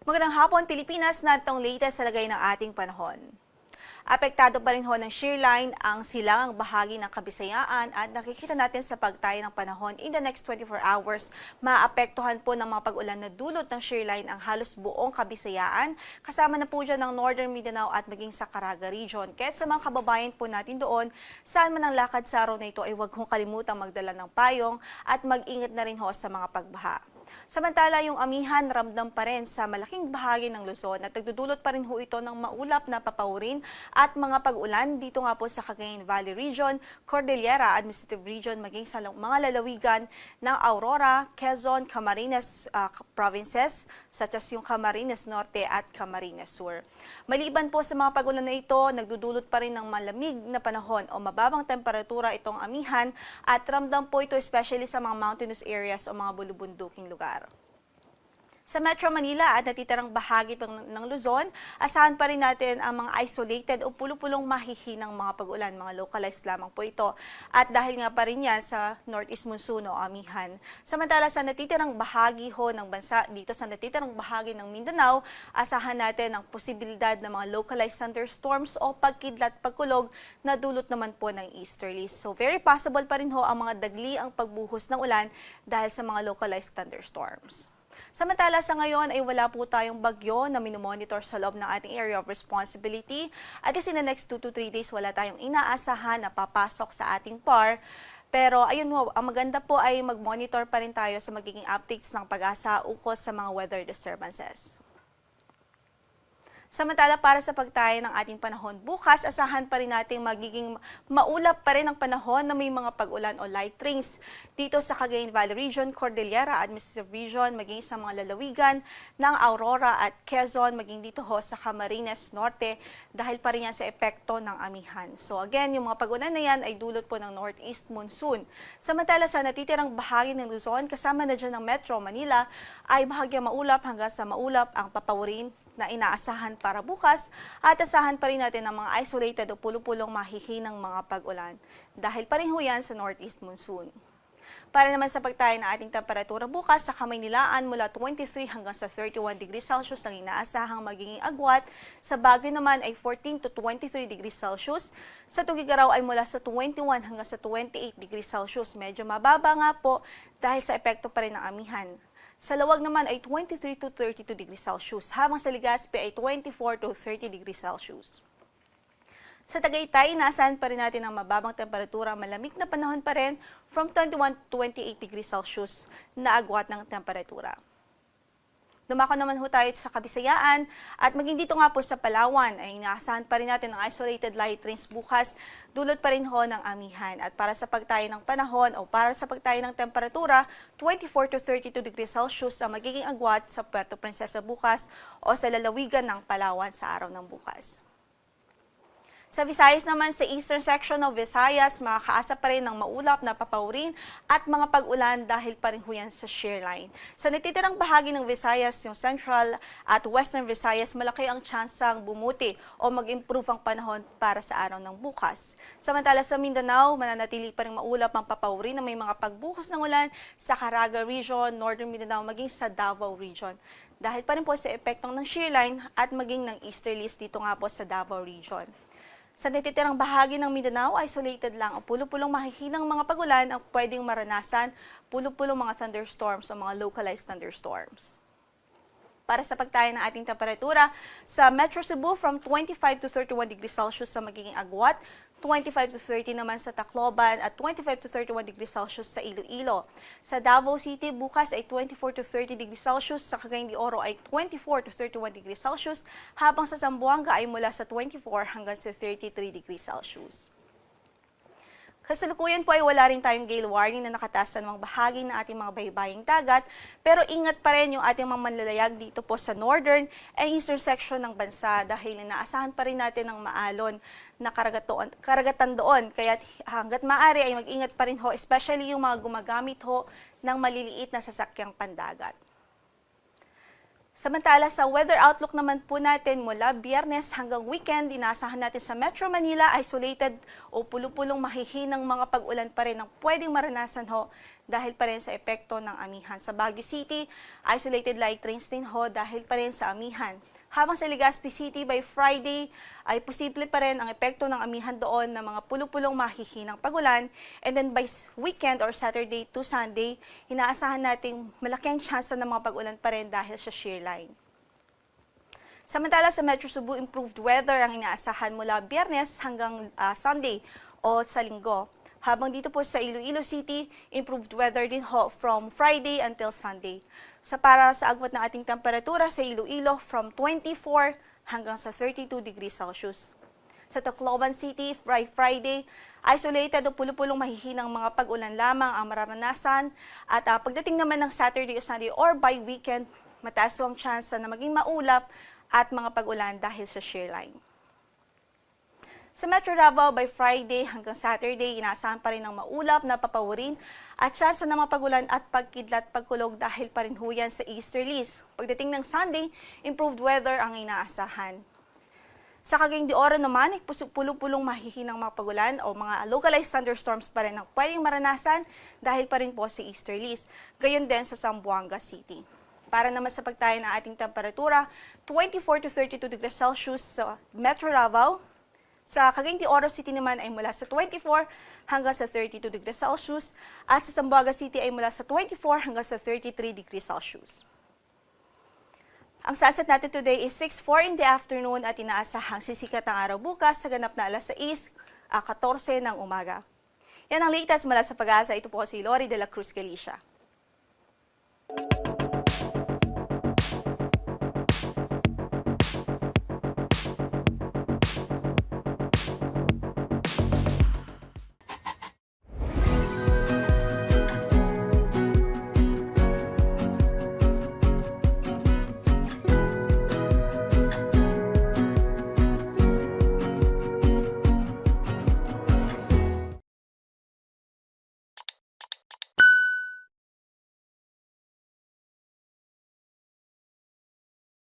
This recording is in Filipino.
Magandang hapon, Pilipinas, na itong latest sa lagay ng ating panahon. Apektado pa rin ho ng shear line ang silangang bahagi ng Kabisayaan at nakikita natin sa pagtayo ng panahon in the next 24 hours, maapektuhan po ng mga pag-ulan na dulot ng shear line ang halos buong Kabisayaan, kasama na po dyan ng Northern Mindanao at maging sa Caraga region. Kaya sa mga kababayan po natin doon, saan man ang lakad sa araw na ito ay huwag hong kalimutang magdala ng payong at mag-ingat na rin ho sa mga pagbaha. Samantala, yung amihan ramdam pa rin sa malaking bahagi ng Luzon at nagdudulot pa rin ho ito ng maulap na papaurin at mga pag-ulan dito nga po sa Cagayan Valley Region, Cordillera Administrative Region, maging sa mga lalawigan ng Aurora, Quezon, Camarines provinces, such as yung Camarines Norte at Camarines Sur. Maliban po sa mga pag-ulan na ito, nagdudulot pa rin ng malamig na panahon o mababang temperatura itong amihan at ramdam po ito especially sa mga mountainous areas o mga bulubunduking lugar. Sa Metro Manila at natitirang bahagi ng Luzon, asahan pa rin natin ang mga isolated o pulo-pulong mahihinang mga pag-ulan, mga localized lamang po ito. At dahil nga pa rin yan sa northeast monsoon o amihan. Samantala sa natitirang bahagi ho ng bansa, dito sa natitirang bahagi ng Mindanao, asahan natin ang posibilidad ng mga localized thunderstorms o pagkidlat pagkulog na dulot naman po ng easterlies. So very possible pa rin ho ang mga dagli ang pagbuhos ng ulan dahil sa mga localized thunderstorms. Samantala sa ngayon ay wala po tayong bagyo na minomonitor sa loob ng ating area of responsibility at in the next 2 to 3 days wala tayong inaasahan na papasok sa ating PAR. Pero ayun mo, ang maganda po ay mag-monitor pa rin tayo sa magiging updates ng Pag-asa ukol sa mga weather disturbances. Samantala para sa pagtayo ng ating panahon bukas, asahan pa rin natin magiging maulap pa rin ang panahon na may mga pag-ulan o light rains dito sa Cagayan Valley Region, Cordillera Administrative Region, maging sa mga lalawigan ng Aurora at Quezon, maging dito ho sa Camarines Norte dahil pa rin yan sa epekto ng amihan. So again, yung mga pag-ulan na yan ay dulot po ng northeast monsoon. Samantala sa natitirang bahagi ng Luzon, kasama na dyan ng Metro Manila, ay bahagya maulap hanggang sa maulap ang papaurin na inaasahan para bukas at asahan pa rin natin ang mga isolated o pulo-pulong mahihinang mga pag-ulan dahil pa rin ho yan sa northeast monsoon. Para naman sa pagtayo ng ating temperatura bukas, sa Kamaynilaan mula 23 hanggang sa 31 degrees Celsius ang inaasahang magiging agwat. Sa Baguio naman ay 14 to 23 degrees Celsius. Sa Tugigaraw ay mula sa 21 hanggang sa 28 degrees Celsius. Medyo mababa nga po dahil sa epekto pa rin ng amihan. Sa Lawag naman ay 23 to 32 degrees Celsius, habang sa Legazpi ay 24 to 30 degrees Celsius. Sa Tagaytay, inaasahan pa rin natin ang mababang temperatura, malamig na panahon pa rin from 21 to 28 degrees Celsius na agwat ng temperatura. Dumako naman ho tayo sa Kabisayaan at maging dito nga po sa Palawan ay inaasahan pa rin natin ang isolated light rains bukas, dulot pa rin ho ng amihan. At para sa pagtayo ng panahon o para sa pagtayo ng temperatura, 24 to 32 degrees Celsius ang magiging agwat sa Puerto Princesa bukas o sa lalawigan ng Palawan sa araw ng bukas. Sa Visayas naman, sa eastern section of Visayas, makakaasa pa rin ng maulap na papaurin at mga pag-ulan dahil pa rin huyan sa shear line. Sa natitirang bahagi ng Visayas, yung central at western Visayas, malaki ang tsansang bumuti o mag-improve ang panahon para sa araw ng bukas. Samantala sa Mindanao, mananatili pa rin maulap ang papaurin na may mga pagbuhos ng ulan sa Caraga region, northern Mindanao, maging sa Davao region. Dahil pa rin po sa epektong ng shear line at maging ng easterlies dito nga po sa Davao region. Sa natitirang bahagi ng Mindanao, isolated lang o pulo-pulong mahihinang mga pag-ulan ang pwedeng maranasan, pulo-pulong mga thunderstorms o mga localized thunderstorms. Para sa pagtayo ng ating temperatura, sa Metro Cebu from 25 to 31 degrees Celsius sa magiging agwat, 25 to 30 naman sa Tacloban at 25 to 31 degrees Celsius sa Iloilo. Sa Davao City, bukas ay 24 to 30 degrees Celsius, sa Cagayan de Oro ay 24 to 31 degrees Celsius, habang sa Zamboanga ay mula sa 24 hanggang sa 33 degrees Celsius. Kasalukuyan po ay wala rin tayong gale warning na nakataas sa mga bahagi ng ating mga baybaying dagat, pero ingat pa rin yung ating mga manlalayag dito po sa northern and eastern section ng bansa dahil inaasahan pa rin natin ng maalon na karagatan doon. Kaya hanggat maaari ay mag-ingat pa rin ho, especially yung mga gumagamit ho ng maliliit na sasakyang pandagat. Samantala sa weather outlook naman po natin mula Biyernes hanggang weekend, inaasahan natin sa Metro Manila isolated o pulo-pulong mahihinang mga pag-ulan pa rin ang pwedeng maranasan ho dahil pa rin sa epekto ng amihan. Sa Baguio City, isolated light rains din ho dahil pa rin sa amihan. Habang sa Legazpi City, by Friday, ay posible pa rin ang epekto ng amihan doon ng mga pulo-pulong mahihinang pagulan. And then by weekend or Saturday to Sunday, inaasahan nating malaking chance ng mga pagulan pa rin dahil sa shear line. Samantala sa Metro Cebu, improved weather ang inaasahan mula Biyernes hanggang Sunday o sa Linggo. Habang dito po sa Iloilo City, improved weather din ho from Friday until Sunday. Para sa agwat ng ating temperatura sa Iloilo, from 24 hanggang sa 32 degrees Celsius. Sa Tacloban City, Friday, isolated o pulo-pulong mahihinang mga pag-ulan lamang ang mararanasan. At pagdating naman ng Saturday o Sunday or by weekend, mataas ang chance na maging maulap at mga pag-ulan dahil sa shear line. Sa Metro Davao, by Friday hanggang Saturday, inaasahan pa rin ng maulap na papawirin at tsansa ng mga pagulan at pagkidlat pagkulog dahil pa rin huyan sa easterlies. Pagdating ng Sunday, improved weather ang inaasahan. Sa Cagayan de Oro naman, pulo-pulong mahihinang mga pagulan o mga localized thunderstorms pa rin ang pwedeng maranasan dahil pa rin po sa easterlies. Gayon din sa Zamboanga City. Para naman sa pagtayo ng ating temperatura, 24 to 32 degrees Celsius sa Metro Davao. Sa Cagayan de Oro City naman ay mula sa 24 hanggang sa 32 degrees Celsius at sa Zamboanga City ay mula sa 24 hanggang sa 33 degrees Celsius. Ang sunset natin today is 6:04 in the afternoon at inaasahang sisikat ang araw bukas sa ganap na alas 6:14 ng umaga. Yan ang latest mula sa Pag-asa. Ito po si Lori de la Cruz Galicia.